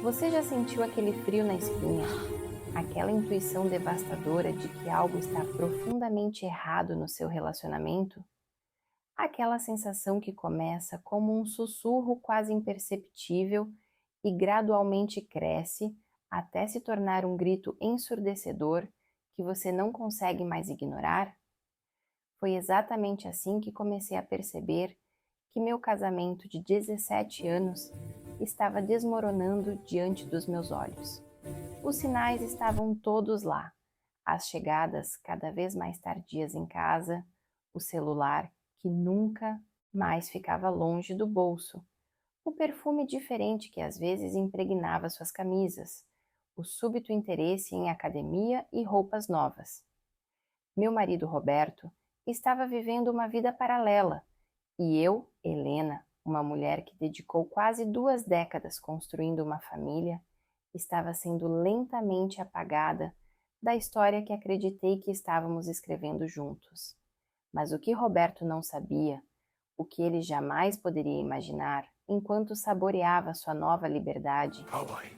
Você já sentiu aquele frio na espinha? Aquela intuição devastadora de que algo está profundamente errado no seu relacionamento? Aquela sensação que começa como um sussurro quase imperceptível e gradualmente cresce até se tornar um grito ensurdecedor que você não consegue mais ignorar? Foi exatamente assim que comecei a perceber que meu casamento de 17 anos estava desmoronando diante dos meus olhos. Os sinais estavam todos lá: as chegadas cada vez mais tardias em casa, o celular que nunca mais ficava longe do bolso, o perfume diferente que às vezes impregnava suas camisas, o súbito interesse em academia e roupas novas. Meu marido Roberto estava vivendo uma vida paralela e eu, Helena, uma mulher que dedicou quase 2 décadas construindo uma família, estava sendo lentamente apagada da história que acreditei que estávamos escrevendo juntos. Mas o que Roberto não sabia, o que ele jamais poderia imaginar, enquanto saboreava sua nova liberdade,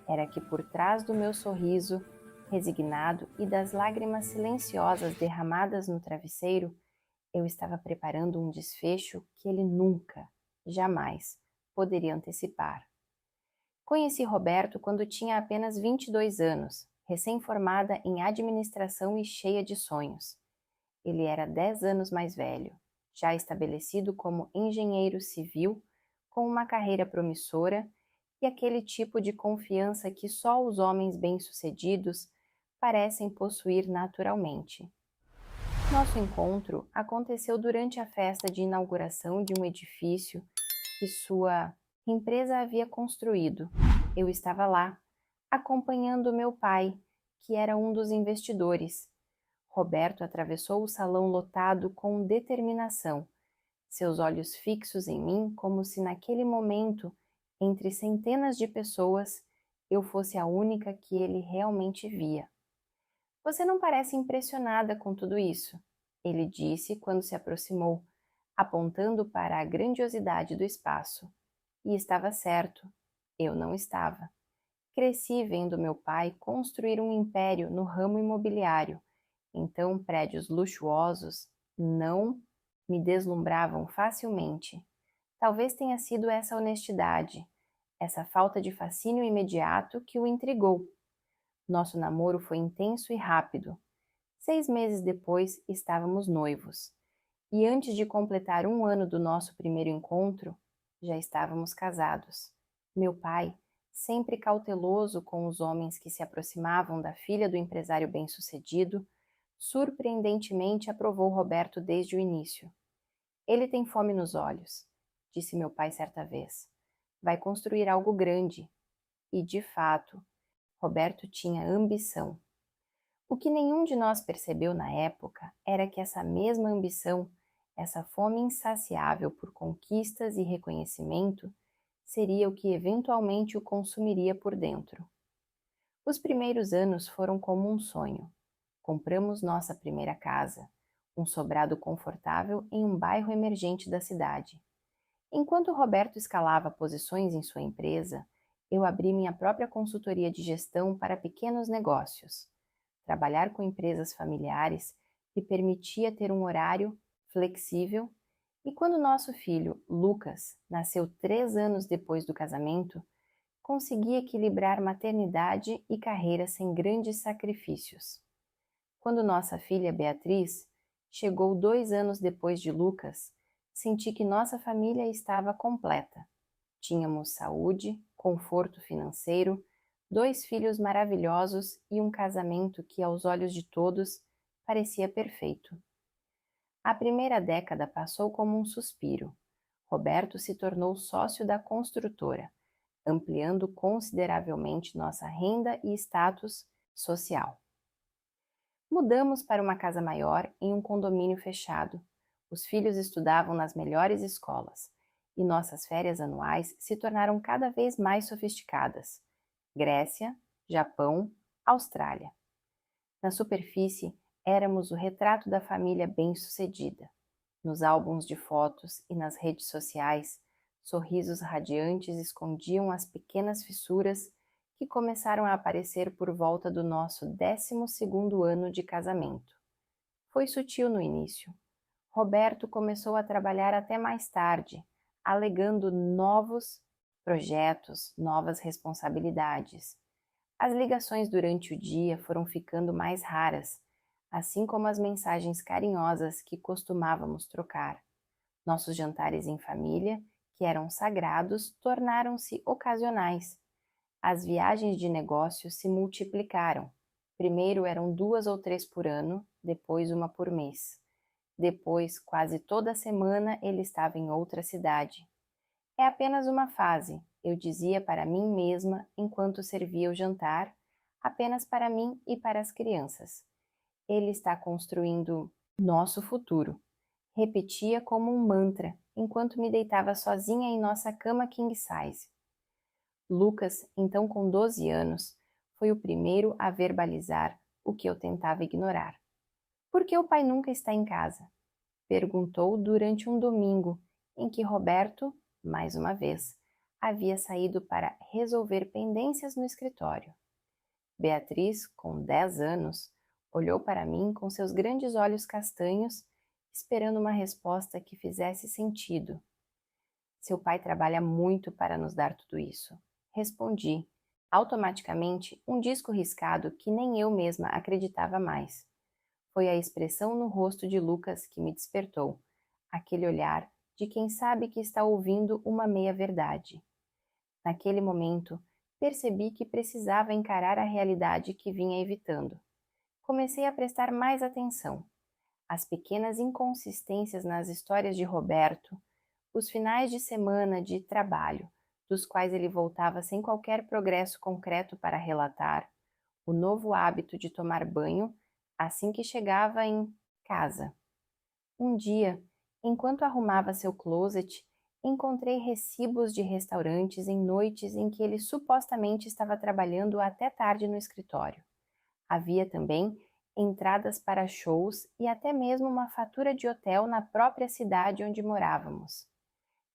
era que por trás do meu sorriso resignado e das lágrimas silenciosas derramadas no travesseiro, eu estava preparando um desfecho que ele nunca, jamais, poderia antecipar. Conheci Roberto quando tinha apenas 22 anos, recém-formada em administração e cheia de sonhos. Ele era 10 anos mais velho, já estabelecido como engenheiro civil, com uma carreira promissora e aquele tipo de confiança que só os homens bem-sucedidos parecem possuir naturalmente. Nosso encontro aconteceu durante a festa de inauguração de um edifício que sua empresa havia construído. Eu estava lá, acompanhando meu pai, que era um dos investidores. Roberto atravessou o salão lotado com determinação, seus olhos fixos em mim, como se naquele momento, entre centenas de pessoas, eu fosse a única que ele realmente via. Você não parece impressionada com tudo isso, ele disse quando se aproximou, apontando para a grandiosidade do espaço. E estava certo, eu não estava. Cresci vendo meu pai construir um império no ramo imobiliário, então prédios luxuosos não me deslumbravam facilmente. Talvez tenha sido essa honestidade, essa falta de fascínio imediato que o intrigou. Nosso namoro foi intenso e rápido. 6 meses depois, estávamos noivos. E antes de completar um ano do nosso primeiro encontro, já estávamos casados. Meu pai, sempre cauteloso com os homens que se aproximavam da filha do empresário bem-sucedido, surpreendentemente aprovou Roberto desde o início. Ele tem fome nos olhos, disse meu pai certa vez. Vai construir algo grande. E, de fato, Roberto tinha ambição. O que nenhum de nós percebeu na época era que essa mesma ambição, essa fome insaciável por conquistas e reconhecimento, seria o que eventualmente o consumiria por dentro. Os primeiros anos foram como um sonho. Compramos nossa primeira casa, um sobrado confortável em um bairro emergente da cidade. Enquanto Roberto escalava posições em sua empresa, eu abri minha própria consultoria de gestão para pequenos negócios. Trabalhar com empresas familiares me permitia ter um horário flexível e quando nosso filho, Lucas, nasceu 3 anos depois do casamento, consegui equilibrar maternidade e carreira sem grandes sacrifícios. Quando nossa filha Beatriz chegou 2 anos depois de Lucas, senti que nossa família estava completa. Tínhamos saúde, conforto financeiro, 2 filhos maravilhosos e um casamento que, aos olhos de todos, parecia perfeito. A primeira década passou como um suspiro. Roberto se tornou sócio da construtora, ampliando consideravelmente nossa renda e status social. Mudamos para uma casa maior em um condomínio fechado. Os filhos estudavam nas melhores escolas e nossas férias anuais se tornaram cada vez mais sofisticadas. Grécia, Japão, Austrália. Na superfície, éramos o retrato da família bem-sucedida. Nos álbuns de fotos e nas redes sociais, sorrisos radiantes escondiam as pequenas fissuras que começaram a aparecer por volta do nosso 12º ano de casamento. Foi sutil no início. Roberto começou a trabalhar até mais tarde, alegando novos projetos, novas responsabilidades. As ligações durante o dia foram ficando mais raras, assim como as mensagens carinhosas que costumávamos trocar. Nossos jantares em família, que eram sagrados, tornaram-se ocasionais. As viagens de negócio se multiplicaram. Primeiro eram 2 ou 3 por ano, depois uma por mês. Depois, quase toda semana, ele estava em outra cidade. É apenas uma fase, eu dizia para mim mesma enquanto servia o jantar, apenas para mim e para as crianças. Ele está construindo nosso futuro. Repetia como um mantra, enquanto me deitava sozinha em nossa cama king size. Lucas, então com 12 anos, foi o primeiro a verbalizar o que eu tentava ignorar. Por que o pai nunca está em casa? Perguntou durante um domingo em que Roberto, mais uma vez, havia saído para resolver pendências no escritório. Beatriz, com 10 anos, olhou para mim com seus grandes olhos castanhos, esperando uma resposta que fizesse sentido. Seu pai trabalha muito para nos dar tudo isso. Respondi, automaticamente, um disco riscado que nem eu mesma acreditava mais. Foi a expressão no rosto de Lucas que me despertou, aquele olhar de quem sabe que está ouvindo uma meia-verdade. Naquele momento, percebi que precisava encarar a realidade que vinha evitando. Comecei a prestar mais atenção. As pequenas inconsistências nas histórias de Roberto, os finais de semana de trabalho, dos quais ele voltava sem qualquer progresso concreto para relatar, o novo hábito de tomar banho assim que chegava em casa. Um dia, enquanto arrumava seu closet, encontrei recibos de restaurantes em noites em que ele supostamente estava trabalhando até tarde no escritório. Havia também entradas para shows e até mesmo uma fatura de hotel na própria cidade onde morávamos.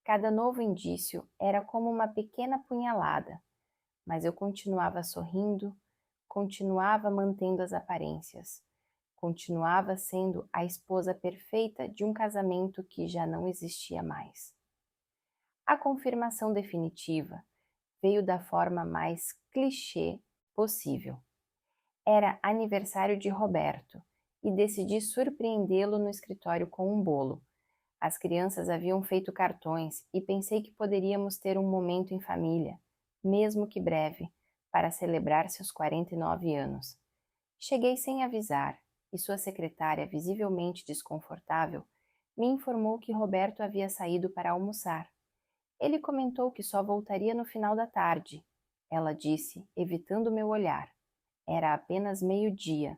Cada novo indício era como uma pequena punhalada, mas eu continuava sorrindo, continuava mantendo as aparências, continuava sendo a esposa perfeita de um casamento que já não existia mais. A confirmação definitiva veio da forma mais clichê possível. Era aniversário de Roberto e decidi surpreendê-lo no escritório com um bolo. As crianças haviam feito cartões e pensei que poderíamos ter um momento em família, mesmo que breve, para celebrar seus 49 anos. Cheguei sem avisar e sua secretária, visivelmente desconfortável, me informou que Roberto havia saído para almoçar. Ele comentou que só voltaria no final da tarde. Ela disse, evitando meu olhar. Era apenas meio-dia.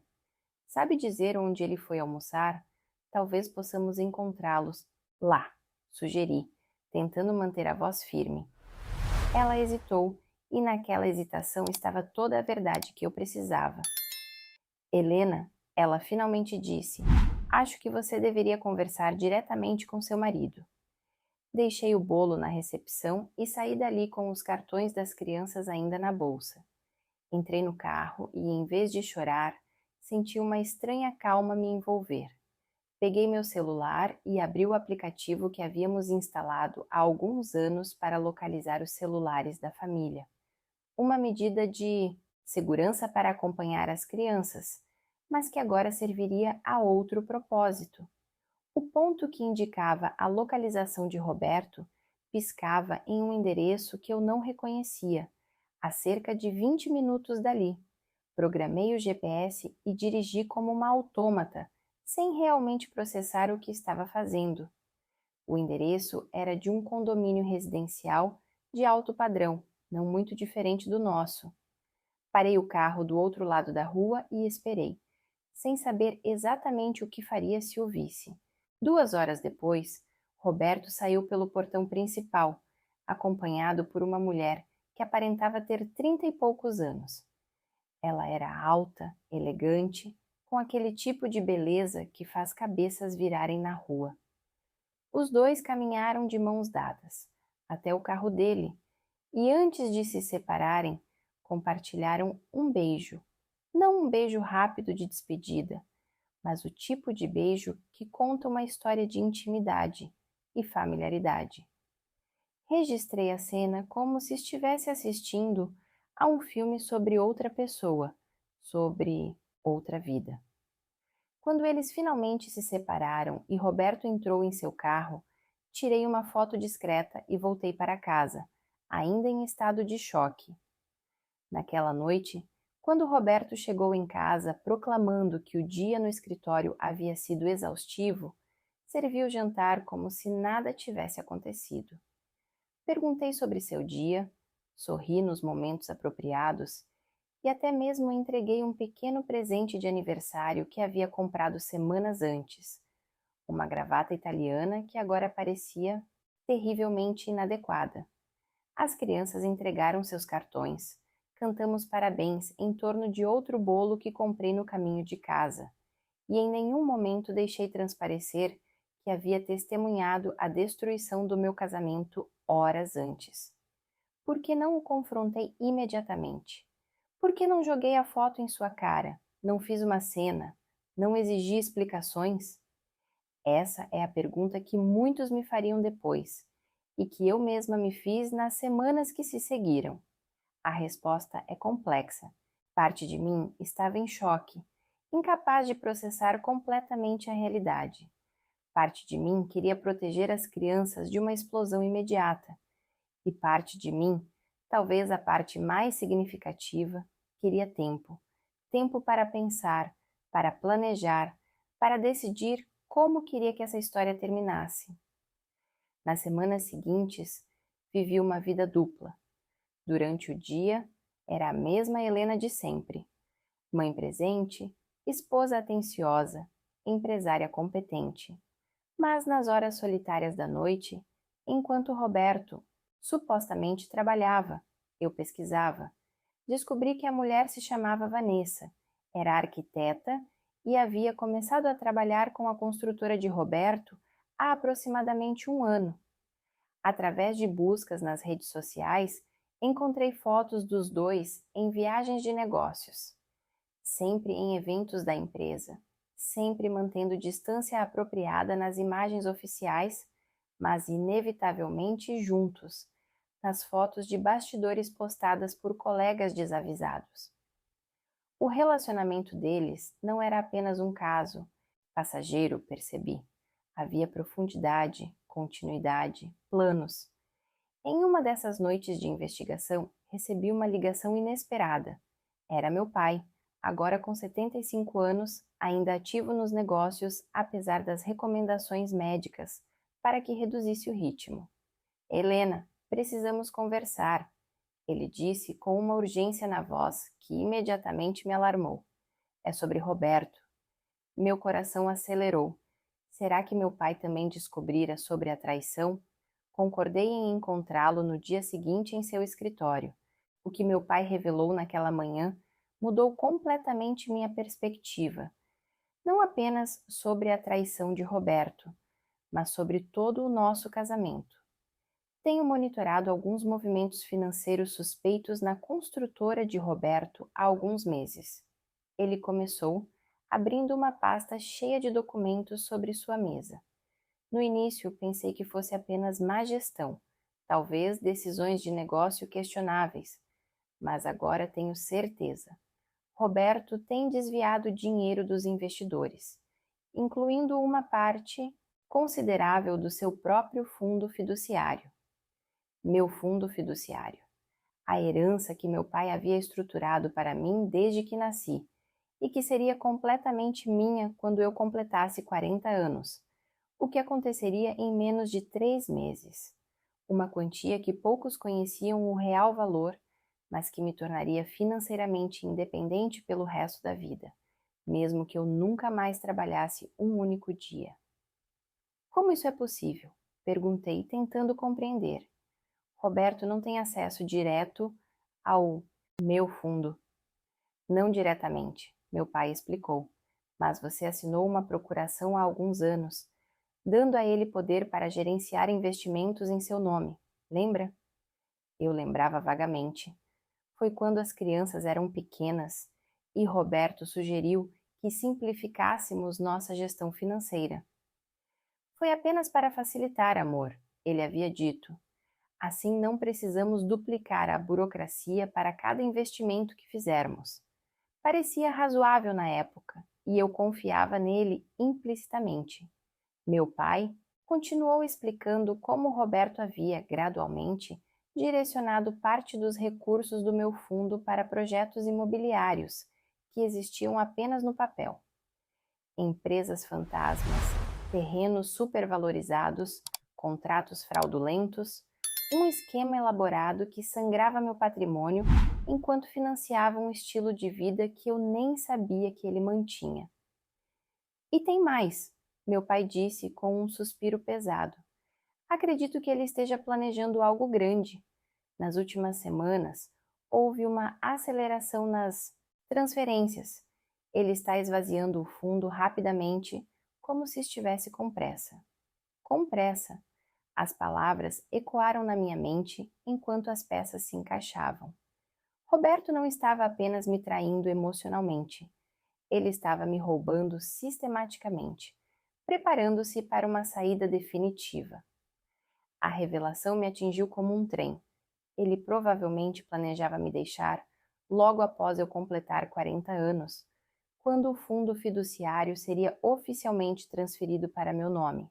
Sabe dizer onde ele foi almoçar? Talvez possamos encontrá-los lá, sugeri, tentando manter a voz firme. Ela hesitou, e naquela hesitação estava toda a verdade que eu precisava. Helena, ela finalmente disse, acho que você deveria conversar diretamente com seu marido. Deixei o bolo na recepção e saí dali com os cartões das crianças ainda na bolsa. Entrei no carro e, em vez de chorar, senti uma estranha calma me envolver. Peguei meu celular e abri o aplicativo que havíamos instalado há alguns anos para localizar os celulares da família. Uma medida de segurança para acompanhar as crianças, mas que agora serviria a outro propósito. O ponto que indicava a localização de Roberto piscava em um endereço que eu não reconhecia, a cerca de 20 minutos dali. Programei o GPS e dirigi como uma autômata, sem realmente processar o que estava fazendo. O endereço era de um condomínio residencial de alto padrão, não muito diferente do nosso. Parei o carro do outro lado da rua e esperei, sem saber exatamente o que faria se o visse. 2 horas depois, Roberto saiu pelo portão principal, acompanhado por uma mulher que aparentava ter 30 e poucos anos. Ela era alta, elegante, com aquele tipo de beleza que faz cabeças virarem na rua. Os dois caminharam de mãos dadas, até o carro dele, e antes de se separarem, compartilharam um beijo. Não um beijo rápido de despedida, mas o tipo de beijo que conta uma história de intimidade e familiaridade. Registrei a cena como se estivesse assistindo a um filme sobre outra pessoa, sobre outra vida. Quando eles finalmente se separaram e Roberto entrou em seu carro, tirei uma foto discreta e voltei para casa, ainda em estado de choque. Naquela noite, quando Roberto chegou em casa proclamando que o dia no escritório havia sido exaustivo, servi o jantar como se nada tivesse acontecido. Perguntei sobre seu dia, sorri nos momentos apropriados e até mesmo entreguei um pequeno presente de aniversário que havia comprado semanas antes, uma gravata italiana que agora parecia terrivelmente inadequada. As crianças entregaram seus cartões. Cantamos parabéns em torno de outro bolo que comprei no caminho de casa, e em nenhum momento deixei transparecer que havia testemunhado a destruição do meu casamento horas antes. Por que não o confrontei imediatamente? Por que não joguei a foto em sua cara? Não fiz uma cena? Não exigi explicações? Essa é a pergunta que muitos me fariam depois, e que eu mesma me fiz nas semanas que se seguiram. A resposta é complexa. Parte de mim estava em choque, incapaz de processar completamente a realidade. Parte de mim queria proteger as crianças de uma explosão imediata. E parte de mim, talvez a parte mais significativa, queria tempo. Tempo para pensar, para planejar, para decidir como queria que essa história terminasse. Nas semanas seguintes, vivi uma vida dupla. Durante o dia, era a mesma Helena de sempre. Mãe presente, esposa atenciosa, empresária competente. Mas nas horas solitárias da noite, enquanto Roberto supostamente trabalhava, eu pesquisava. Descobri que a mulher se chamava Vanessa, era arquiteta e havia começado a trabalhar com a construtora de Roberto há aproximadamente um ano. Através de buscas nas redes sociais, encontrei fotos dos dois em viagens de negócios, sempre em eventos da empresa, sempre mantendo distância apropriada nas imagens oficiais, mas inevitavelmente juntos, nas fotos de bastidores postadas por colegas desavisados. O relacionamento deles não era apenas um caso passageiro, percebi. Havia profundidade, continuidade, planos. Em uma dessas noites de investigação, recebi uma ligação inesperada. Era meu pai, agora com 75 anos, ainda ativo nos negócios, apesar das recomendações médicas, para que reduzisse o ritmo. Helena, precisamos conversar, ele disse com uma urgência na voz que imediatamente me alarmou. É sobre Roberto. Meu coração acelerou. Será que meu pai também descobrira sobre a traição? Concordei em encontrá-lo no dia seguinte em seu escritório. O que meu pai revelou naquela manhã mudou completamente minha perspectiva, não apenas sobre a traição de Roberto, mas sobre todo o nosso casamento. Tenho monitorado alguns movimentos financeiros suspeitos na construtora de Roberto há alguns meses. Ele começou abrindo uma pasta cheia de documentos sobre sua mesa. No início, pensei que fosse apenas má gestão, talvez decisões de negócio questionáveis, mas agora tenho certeza. Roberto tem desviado dinheiro dos investidores, incluindo uma parte considerável do seu próprio fundo fiduciário. Meu fundo fiduciário. A herança que meu pai havia estruturado para mim desde que nasci e que seria completamente minha quando eu completasse 40 anos, o que aconteceria em menos de 3 meses. Uma quantia que poucos conheciam o real valor, mas que me tornaria financeiramente independente pelo resto da vida, mesmo que eu nunca mais trabalhasse um único dia. Como isso é possível? Perguntei, tentando compreender. Roberto não tem acesso direto ao meu fundo. Não diretamente, meu pai explicou, mas você assinou uma procuração há alguns anos, dando a ele poder para gerenciar investimentos em seu nome, lembra? Eu lembrava vagamente. Foi quando as crianças eram pequenas e Roberto sugeriu que simplificássemos nossa gestão financeira. Foi apenas para facilitar, amor, ele havia dito. Assim não precisamos duplicar a burocracia para cada investimento que fizermos. Parecia razoável na época e eu confiava nele implicitamente. Meu pai continuou explicando como Roberto havia, gradualmente, direcionado parte dos recursos do meu fundo para projetos imobiliários que existiam apenas no papel. Empresas fantasmas, terrenos supervalorizados, contratos fraudulentos, um esquema elaborado que sangrava meu patrimônio enquanto financiava um estilo de vida que eu nem sabia que ele mantinha. E tem mais, meu pai disse com um suspiro pesado. Acredito que ele esteja planejando algo grande. Nas últimas semanas, houve uma aceleração nas transferências. Ele está esvaziando o fundo rapidamente, como se estivesse com pressa. Com pressa. As palavras ecoaram na minha mente enquanto as peças se encaixavam. Roberto não estava apenas me traindo emocionalmente. Ele estava me roubando sistematicamente, preparando-se para uma saída definitiva. A revelação me atingiu como um trem. Ele provavelmente planejava me deixar logo após eu completar 40 anos, quando o fundo fiduciário seria oficialmente transferido para meu nome.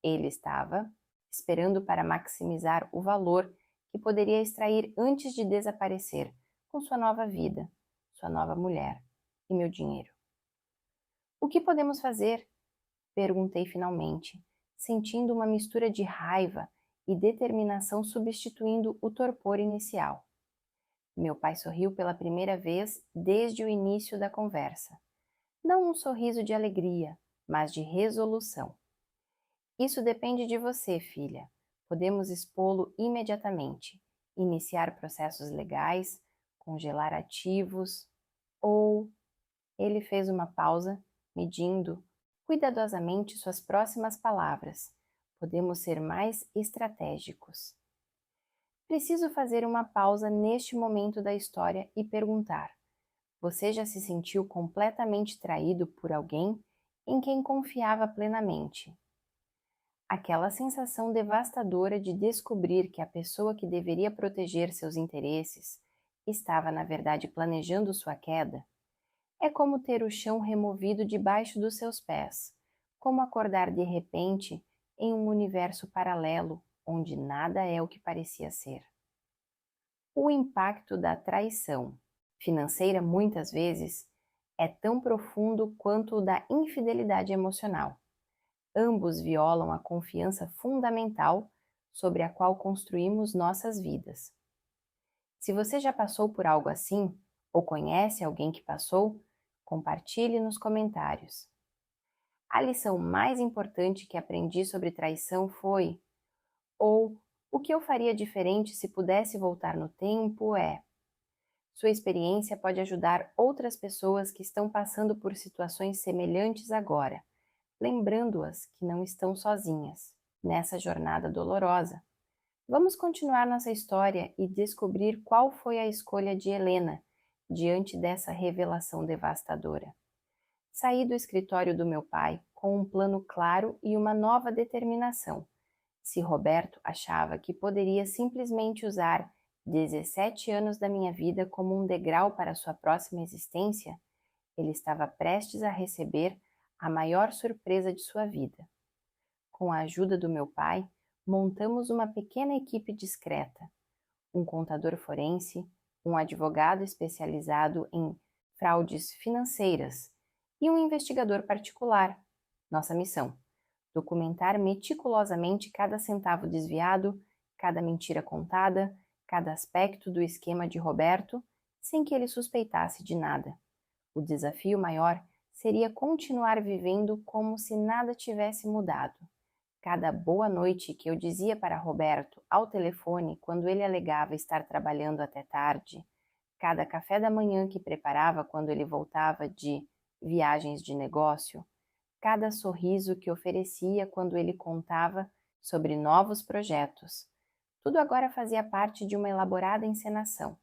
Ele estava esperando para maximizar o valor que poderia extrair antes de desaparecer com sua nova vida, sua nova mulher e meu dinheiro. O que podemos fazer? Perguntei finalmente, sentindo uma mistura de raiva e determinação substituindo o torpor inicial. Meu pai sorriu pela primeira vez desde o início da conversa. Não um sorriso de alegria, mas de resolução. Isso depende de você, filha. Podemos expô-lo imediatamente, iniciar processos legais, congelar ativos, ou... Ele fez uma pausa, medindo cuidadosamente suas próximas palavras. Podemos ser mais estratégicos. Preciso fazer uma pausa neste momento da história e perguntar: você já se sentiu completamente traído por alguém em quem confiava plenamente? Aquela sensação devastadora de descobrir que a pessoa que deveria proteger seus interesses estava, na verdade, planejando sua queda? É como ter o chão removido debaixo dos seus pés, como acordar de repente em um universo paralelo onde nada é o que parecia ser. O impacto da traição financeira, muitas vezes, é tão profundo quanto o da infidelidade emocional. Ambos violam a confiança fundamental sobre a qual construímos nossas vidas. Se você já passou por algo assim, ou conhece alguém que passou, compartilhe nos comentários. A lição mais importante que aprendi sobre traição foi, ou o que eu faria diferente se pudesse voltar no tempo é: sua experiência pode ajudar outras pessoas que estão passando por situações semelhantes agora, lembrando-as que não estão sozinhas nessa jornada dolorosa. Vamos continuar nossa história e descobrir qual foi a escolha de Helena diante dessa revelação devastadora. Saí do escritório do meu pai com um plano claro e uma nova determinação. Se Roberto achava que poderia simplesmente usar 17 anos da minha vida como um degrau para sua próxima existência, ele estava prestes a receber a maior surpresa de sua vida. Com a ajuda do meu pai, montamos uma pequena equipe discreta, um contador forense, um advogado especializado em fraudes financeiras e um investigador particular. Nossa missão: documentar meticulosamente cada centavo desviado, cada mentira contada, cada aspecto do esquema de Roberto, sem que ele suspeitasse de nada. O desafio maior seria continuar vivendo como se nada tivesse mudado. Cada boa noite que eu dizia para Roberto ao telefone quando ele alegava estar trabalhando até tarde, cada café da manhã que preparava quando ele voltava de viagens de negócio, cada sorriso que oferecia quando ele contava sobre novos projetos, tudo agora fazia parte de uma elaborada encenação.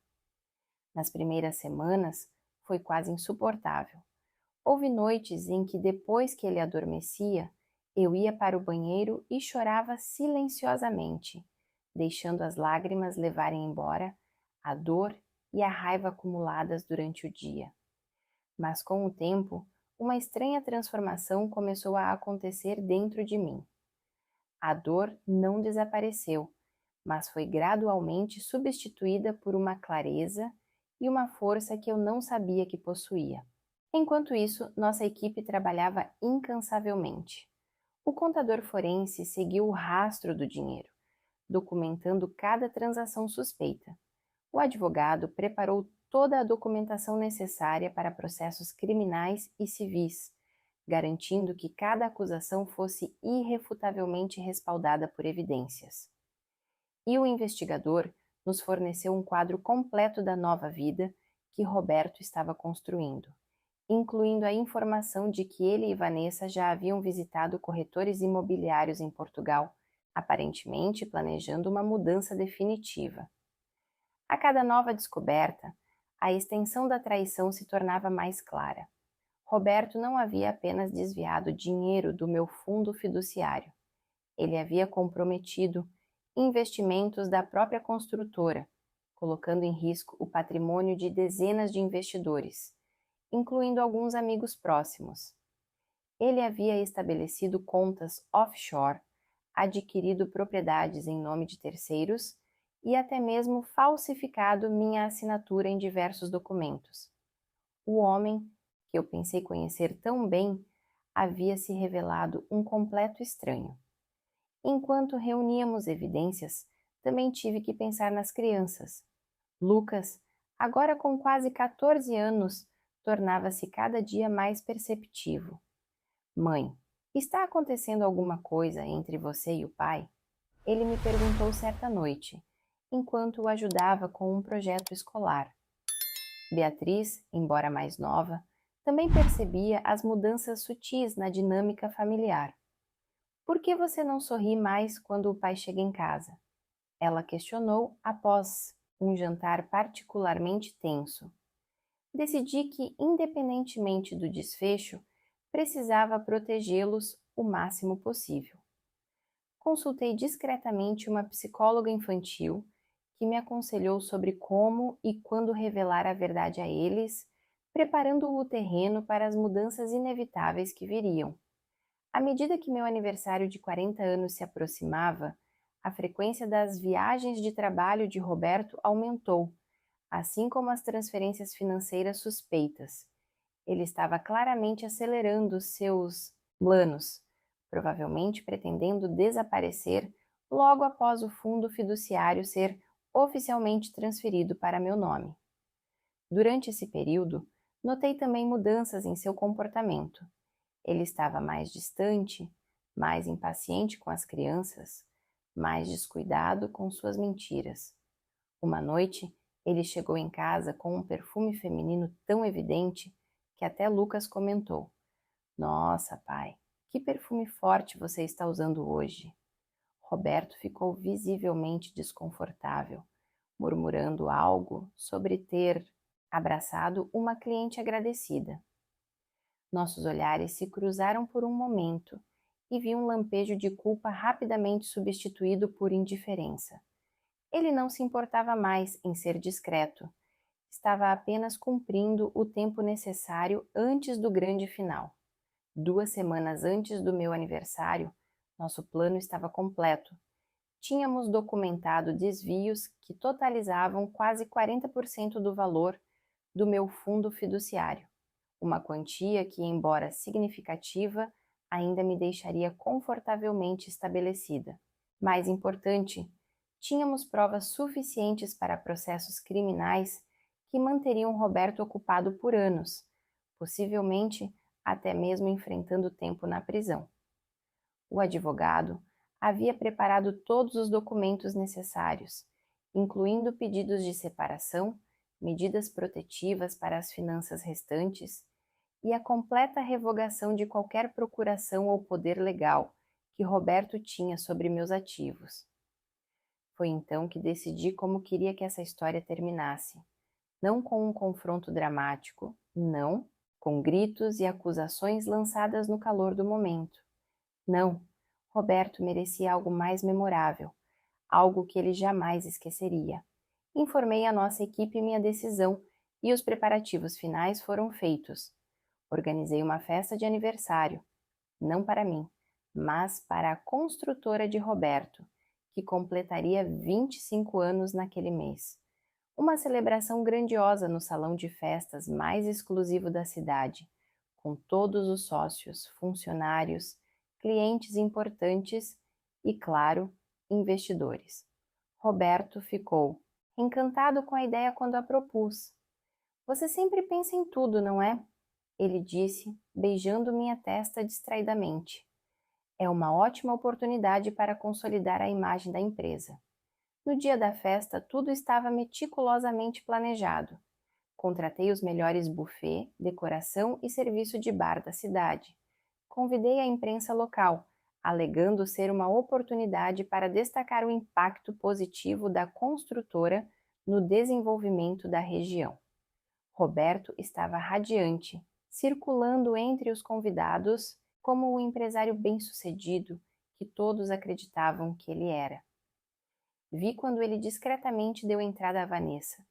Nas primeiras semanas, foi quase insuportável. Houve noites em que, depois que ele adormecia, eu ia para o banheiro e chorava silenciosamente, deixando as lágrimas levarem embora a dor e a raiva acumuladas durante o dia. Mas com o tempo, uma estranha transformação começou a acontecer dentro de mim. A dor não desapareceu, mas foi gradualmente substituída por uma clareza e uma força que eu não sabia que possuía. Enquanto isso, nossa equipe trabalhava incansavelmente. O contador forense seguiu o rastro do dinheiro, documentando cada transação suspeita. O advogado preparou toda a documentação necessária para processos criminais e civis, garantindo que cada acusação fosse irrefutavelmente respaldada por evidências. E o investigador nos forneceu um quadro completo da nova vida que Roberto estava construindo, incluindo a informação de que ele e Vanessa já haviam visitado corretores imobiliários em Portugal, aparentemente planejando uma mudança definitiva. A cada nova descoberta, a extensão da traição se tornava mais clara. Roberto não havia apenas desviado dinheiro do meu fundo fiduciário. Ele havia comprometido investimentos da própria construtora, colocando em risco o patrimônio de dezenas de investidores, incluindo alguns amigos próximos. Ele havia estabelecido contas offshore, adquirido propriedades em nome de terceiros e até mesmo falsificado minha assinatura em diversos documentos. O homem, que eu pensei conhecer tão bem, havia se revelado um completo estranho. Enquanto reuníamos evidências, também tive que pensar nas crianças. Lucas, agora com quase 14 anos, tornava-se cada dia mais perceptivo. Mãe, está acontecendo alguma coisa entre você e o pai? Ele me perguntou certa noite, enquanto o ajudava com um projeto escolar. Beatriz, embora mais nova, também percebia as mudanças sutis na dinâmica familiar. Por que você não sorri mais quando o pai chega em casa? Ela questionou após um jantar particularmente tenso. Decidi que, independentemente do desfecho, precisava protegê-los o máximo possível. Consultei discretamente uma psicóloga infantil que me aconselhou sobre como e quando revelar a verdade a eles, preparando o terreno para as mudanças inevitáveis que viriam. À medida que meu aniversário de 40 anos se aproximava, a frequência das viagens de trabalho de Roberto aumentou, assim como as transferências financeiras suspeitas. Ele estava claramente acelerando seus planos, provavelmente pretendendo desaparecer logo após o fundo fiduciário ser oficialmente transferido para meu nome. Durante esse período, notei também mudanças em seu comportamento. Ele estava mais distante, mais impaciente com as crianças, mais descuidado com suas mentiras. Uma noite, ele chegou em casa com um perfume feminino tão evidente que até Lucas comentou: "Nossa, pai, que perfume forte você está usando hoje." Roberto ficou visivelmente desconfortável, murmurando algo sobre ter abraçado uma cliente agradecida. Nossos olhares se cruzaram por um momento e vi um lampejo de culpa rapidamente substituído por indiferença. Ele não se importava mais em ser discreto. Estava apenas cumprindo o tempo necessário antes do grande final. 2 semanas antes do meu aniversário, nosso plano estava completo. Tínhamos documentado desvios que totalizavam quase 40% do valor do meu fundo fiduciário, uma quantia que, embora significativa, ainda me deixaria confortavelmente estabelecida. Mais importante, tínhamos provas suficientes para processos criminais que manteriam Roberto ocupado por anos, possivelmente até mesmo enfrentando tempo na prisão. O advogado havia preparado todos os documentos necessários, incluindo pedidos de separação, medidas protetivas para as finanças restantes e a completa revogação de qualquer procuração ou poder legal que Roberto tinha sobre meus ativos. Foi então que decidi como queria que essa história terminasse. Não com um confronto dramático, não, com gritos e acusações lançadas no calor do momento. Não, Roberto merecia algo mais memorável, algo que ele jamais esqueceria. Informei a nossa equipe minha decisão e os preparativos finais foram feitos. Organizei uma festa de aniversário, não para mim, mas para a construtora de Roberto, que completaria 25 anos naquele mês. Uma celebração grandiosa no salão de festas mais exclusivo da cidade, com todos os sócios, funcionários, clientes importantes e, claro, investidores. Roberto ficou encantado com a ideia quando a propus. Você sempre pensa em tudo, não é? Ele disse, beijando minha testa distraidamente. É uma ótima oportunidade para consolidar a imagem da empresa. No dia da festa, tudo estava meticulosamente planejado. Contratei os melhores buffet, decoração e serviço de bar da cidade. Convidei a imprensa local, alegando ser uma oportunidade para destacar o impacto positivo da construtora no desenvolvimento da região. Roberto estava radiante, circulando entre os convidados como o empresário bem-sucedido que todos acreditavam que ele era. Vi quando ele discretamente deu entrada a Vanessa.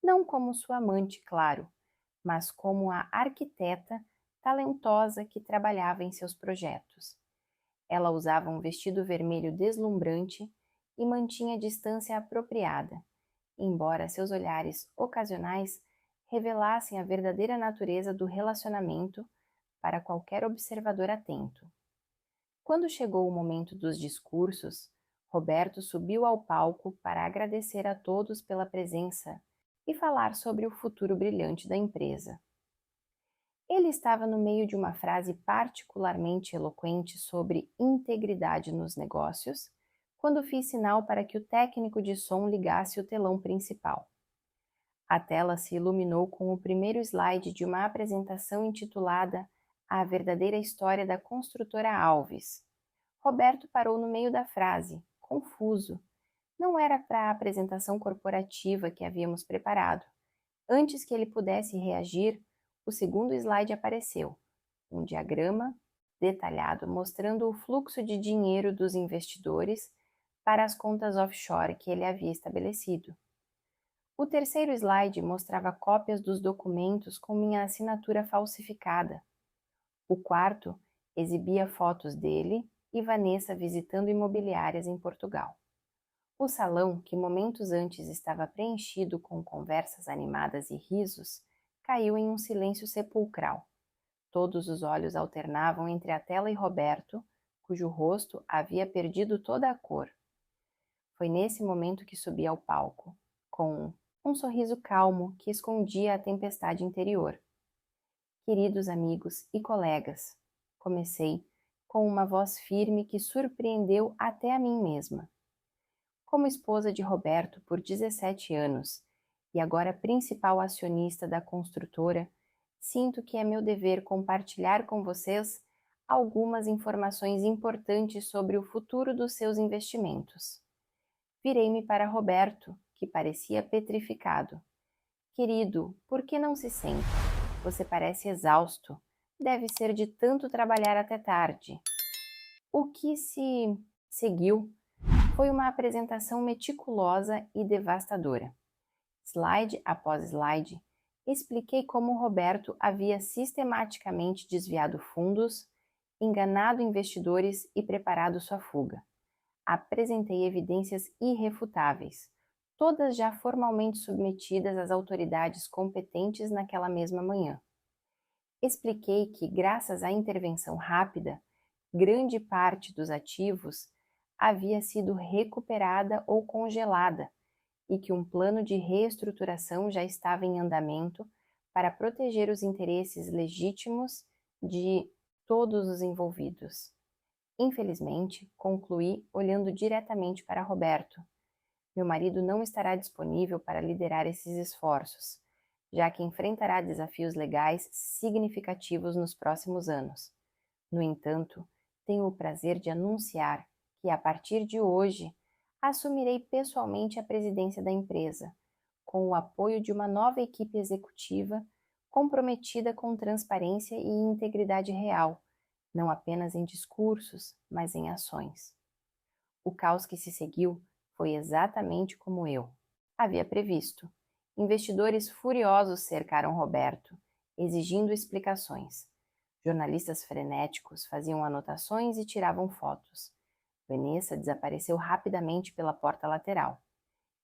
Não como sua amante, claro, mas como a arquiteta talentosa que trabalhava em seus projetos. Ela usava um vestido vermelho deslumbrante e mantinha a distância apropriada, embora seus olhares ocasionais revelassem a verdadeira natureza do relacionamento para qualquer observador atento. Quando chegou o momento dos discursos, Roberto subiu ao palco para agradecer a todos pela presença e falar sobre o futuro brilhante da empresa. Ele estava no meio de uma frase particularmente eloquente sobre integridade nos negócios, quando fiz sinal para que o técnico de som ligasse o telão principal. A tela se iluminou com o primeiro slide de uma apresentação intitulada A Verdadeira História da Construtora Alves. Roberto parou no meio da frase, confuso. Não era para a apresentação corporativa que havíamos preparado. Antes que ele pudesse reagir, o segundo slide apareceu, um diagrama detalhado mostrando o fluxo de dinheiro dos investidores para as contas offshore que ele havia estabelecido. O terceiro slide mostrava cópias dos documentos com minha assinatura falsificada. O quarto exibia fotos dele e Vanessa visitando imobiliárias em Portugal. O salão, que momentos antes estava preenchido com conversas animadas e risos, caiu em um silêncio sepulcral. Todos os olhos alternavam entre a tela e Roberto, cujo rosto havia perdido toda a cor. Foi nesse momento que subi ao palco, com um sorriso calmo que escondia a tempestade interior. Queridos amigos e colegas, comecei com uma voz firme que surpreendeu até a mim mesma. Como esposa de Roberto por 17 anos e agora principal acionista da construtora, sinto que é meu dever compartilhar com vocês algumas informações importantes sobre o futuro dos seus investimentos. Virei-me para Roberto, que parecia petrificado. Querido, por que não se senta? Você parece exausto. Deve ser de tanto trabalhar até tarde. O que se seguiu foi uma apresentação meticulosa e devastadora. Slide após slide, expliquei como Roberto havia sistematicamente desviado fundos, enganado investidores e preparado sua fuga. Apresentei evidências irrefutáveis, todas já formalmente submetidas às autoridades competentes naquela mesma manhã. Expliquei que, graças à intervenção rápida, grande parte dos ativos havia sido recuperada ou congelada e que um plano de reestruturação já estava em andamento para proteger os interesses legítimos de todos os envolvidos. Infelizmente, concluí olhando diretamente para Roberto. Meu marido não estará disponível para liderar esses esforços, já que enfrentará desafios legais significativos nos próximos anos. No entanto, tenho o prazer de anunciar que, a partir de hoje, assumirei pessoalmente a presidência da empresa, com o apoio de uma nova equipe executiva comprometida com transparência e integridade real, não apenas em discursos, mas em ações. O caos que se seguiu foi exatamente como eu havia previsto. Investidores furiosos cercaram Roberto, exigindo explicações. Jornalistas frenéticos faziam anotações e tiravam fotos. Vanessa desapareceu rapidamente pela porta lateral.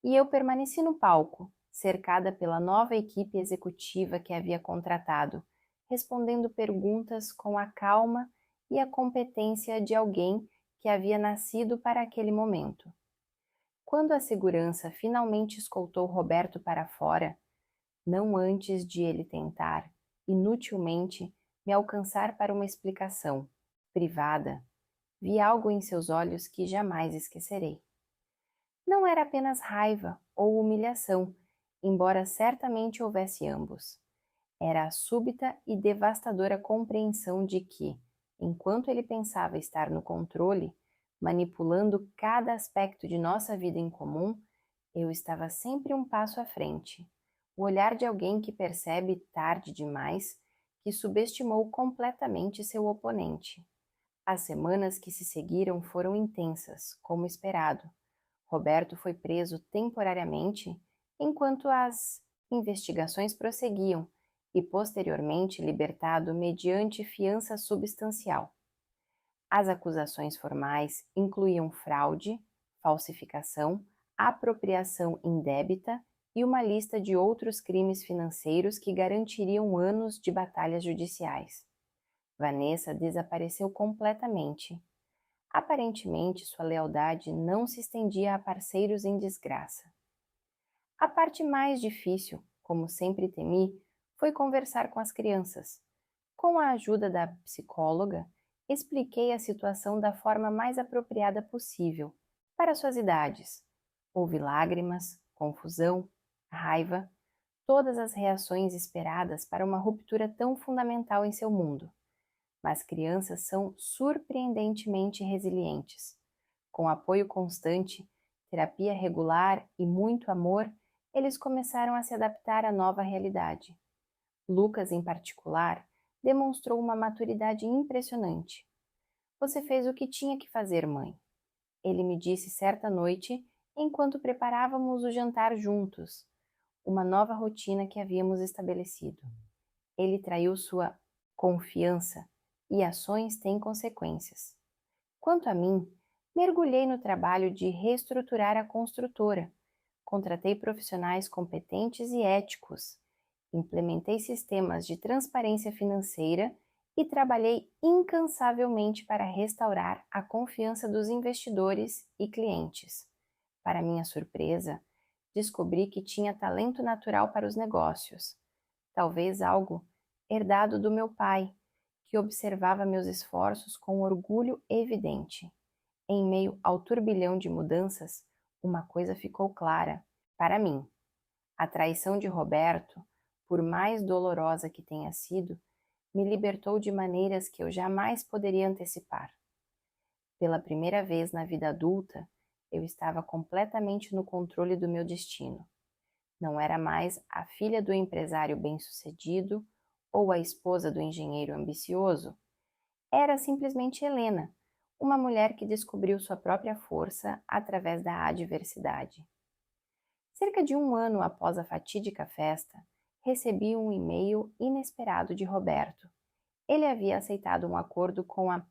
E eu permaneci no palco, cercada pela nova equipe executiva que havia contratado, respondendo perguntas com a calma e a competência de alguém que havia nascido para aquele momento. Quando a segurança finalmente escoltou Roberto para fora, não antes de ele tentar, inutilmente, me alcançar para uma explicação privada, vi algo em seus olhos que jamais esquecerei. Não era apenas raiva ou humilhação, embora certamente houvesse ambos. Era a súbita e devastadora compreensão de que, enquanto ele pensava estar no controle, manipulando cada aspecto de nossa vida em comum, eu estava sempre um passo à frente. O olhar de alguém que percebe tarde demais que subestimou completamente seu oponente. As semanas que se seguiram foram intensas, como esperado. Roberto foi preso temporariamente enquanto as investigações prosseguiam e posteriormente libertado mediante fiança substancial. As acusações formais incluíam fraude, falsificação, apropriação indébita e uma lista de outros crimes financeiros que garantiriam anos de batalhas judiciais. Vanessa desapareceu completamente. Aparentemente, sua lealdade não se estendia a parceiros em desgraça. A parte mais difícil, como sempre temi, foi conversar com as crianças. Com a ajuda da psicóloga, expliquei a situação da forma mais apropriada possível, para suas idades. Houve lágrimas, confusão, raiva, todas as reações esperadas para uma ruptura tão fundamental em seu mundo. Mas crianças são surpreendentemente resilientes. Com apoio constante, terapia regular e muito amor, eles começaram a se adaptar à nova realidade. Lucas, em particular, demonstrou uma maturidade impressionante. Você fez o que tinha que fazer, mãe. Ele me disse certa noite, enquanto preparávamos o jantar juntos, uma nova rotina que havíamos estabelecido. Ele traiu sua confiança e ações têm consequências. Quanto a mim, mergulhei no trabalho de reestruturar a construtora. Contratei profissionais competentes e éticos. Implementei sistemas de transparência financeira e trabalhei incansavelmente para restaurar a confiança dos investidores e clientes. Para minha surpresa, descobri que tinha talento natural para os negócios. Talvez algo herdado do meu pai, que observava meus esforços com orgulho evidente. Em meio ao turbilhão de mudanças, uma coisa ficou clara, para mim. A traição de Roberto, por mais dolorosa que tenha sido, me libertou de maneiras que eu jamais poderia antecipar. Pela primeira vez na vida adulta, eu estava completamente no controle do meu destino. Não era mais a filha do empresário bem-sucedido ou a esposa do engenheiro ambicioso. Era simplesmente Helena, uma mulher que descobriu sua própria força através da adversidade. Cerca de um ano após a fatídica festa, recebi um e-mail inesperado de Roberto. Ele havia aceitado um acordo com a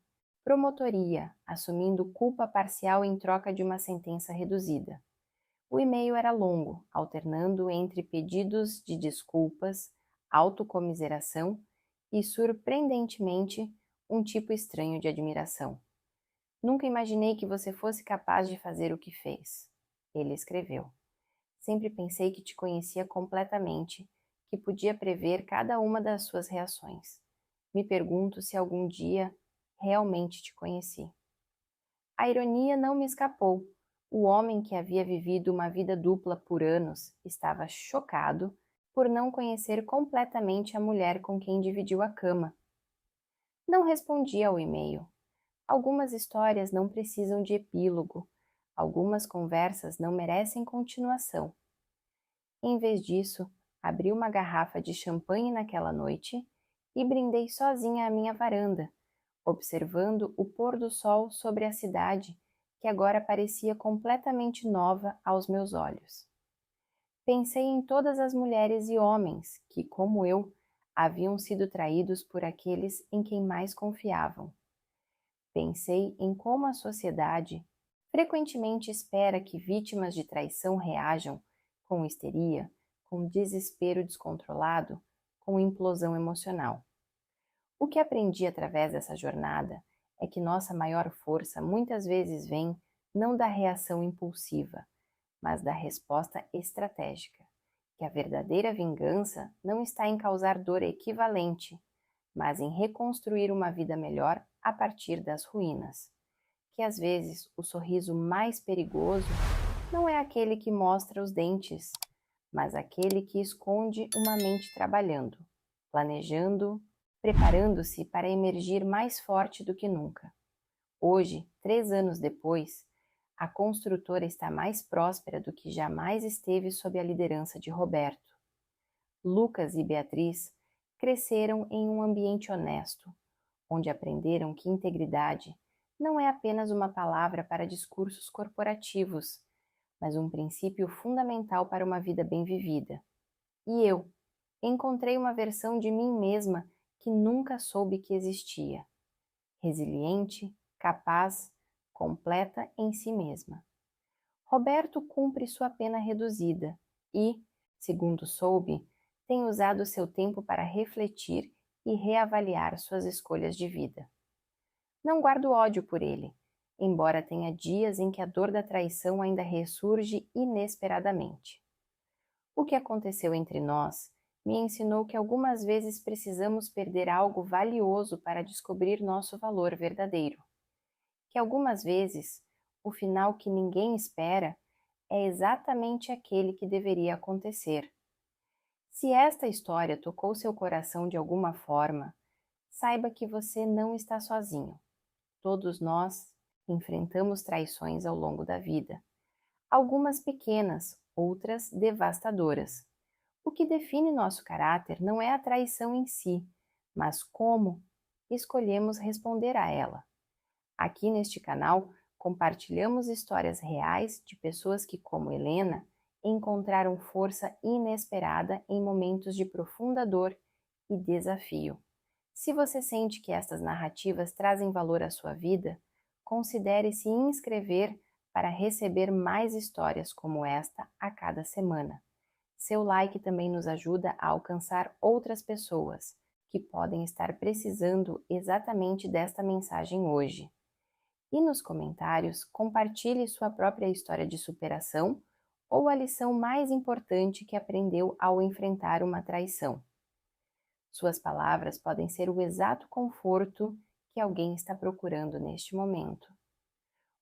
promotoria, assumindo culpa parcial em troca de uma sentença reduzida. O e-mail era longo, alternando entre pedidos de desculpas, autocomiseração e, surpreendentemente, um tipo estranho de admiração. Nunca imaginei que você fosse capaz de fazer o que fez, ele escreveu. Sempre pensei que te conhecia completamente, que podia prever cada uma das suas reações. Me pergunto se algum dia realmente te conheci. A ironia não me escapou. O homem que havia vivido uma vida dupla por anos estava chocado por não conhecer completamente a mulher com quem dividiu a cama. Não respondi ao e-mail. Algumas histórias não precisam de epílogo. Algumas conversas não merecem continuação. Em vez disso, abri uma garrafa de champanhe naquela noite e brindei sozinha à minha varanda, observando o pôr do sol sobre a cidade que agora parecia completamente nova aos meus olhos. Pensei em todas as mulheres e homens que, como eu, haviam sido traídos por aqueles em quem mais confiavam. Pensei em como a sociedade frequentemente espera que vítimas de traição reajam com histeria, com desespero descontrolado, com implosão emocional. O que aprendi através dessa jornada é que nossa maior força muitas vezes vem não da reação impulsiva, mas da resposta estratégica, que a verdadeira vingança não está em causar dor equivalente, mas em reconstruir uma vida melhor a partir das ruínas. Que às vezes o sorriso mais perigoso não é aquele que mostra os dentes, mas aquele que esconde uma mente trabalhando, planejando, preparando-se para emergir mais forte do que nunca. Hoje, 3 anos depois, a construtora está mais próspera do que jamais esteve sob a liderança de Roberto. Lucas e Beatriz cresceram em um ambiente honesto, onde aprenderam que integridade não é apenas uma palavra para discursos corporativos, mas um princípio fundamental para uma vida bem vivida. E eu encontrei uma versão de mim mesma que nunca soube que existia. Resiliente, capaz, completa em si mesma. Roberto cumpre sua pena reduzida e, segundo soube, tem usado seu tempo para refletir e reavaliar suas escolhas de vida. Não guardo ódio por ele, embora tenha dias em que a dor da traição ainda ressurge inesperadamente. O que aconteceu entre nós me ensinou que algumas vezes precisamos perder algo valioso para descobrir nosso valor verdadeiro. Que algumas vezes o final que ninguém espera é exatamente aquele que deveria acontecer. Se esta história tocou seu coração de alguma forma, saiba que você não está sozinho. Todos nós enfrentamos traições ao longo da vida. Algumas pequenas, outras devastadoras. O que define nosso caráter não é a traição em si, mas como escolhemos responder a ela. Aqui neste canal, compartilhamos histórias reais de pessoas que, como Helena, encontraram força inesperada em momentos de profunda dor e desafio. Se você sente que estas narrativas trazem valor à sua vida, considere se inscrever para receber mais histórias como esta a cada semana. Seu like também nos ajuda a alcançar outras pessoas que podem estar precisando exatamente desta mensagem hoje. E nos comentários, compartilhe sua própria história de superação ou a lição mais importante que aprendeu ao enfrentar uma traição. Suas palavras podem ser o exato conforto que alguém está procurando neste momento.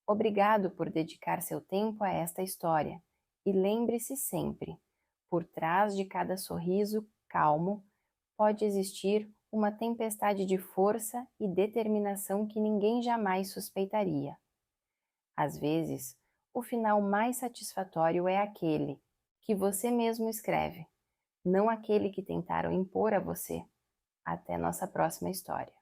Obrigado por dedicar seu tempo a esta história e lembre-se sempre, por trás de cada sorriso calmo pode existir uma tempestade de força e determinação que ninguém jamais suspeitaria. Às vezes, o final mais satisfatório é aquele que você mesmo escreve, não aquele que tentaram impor a você. Até nossa próxima história.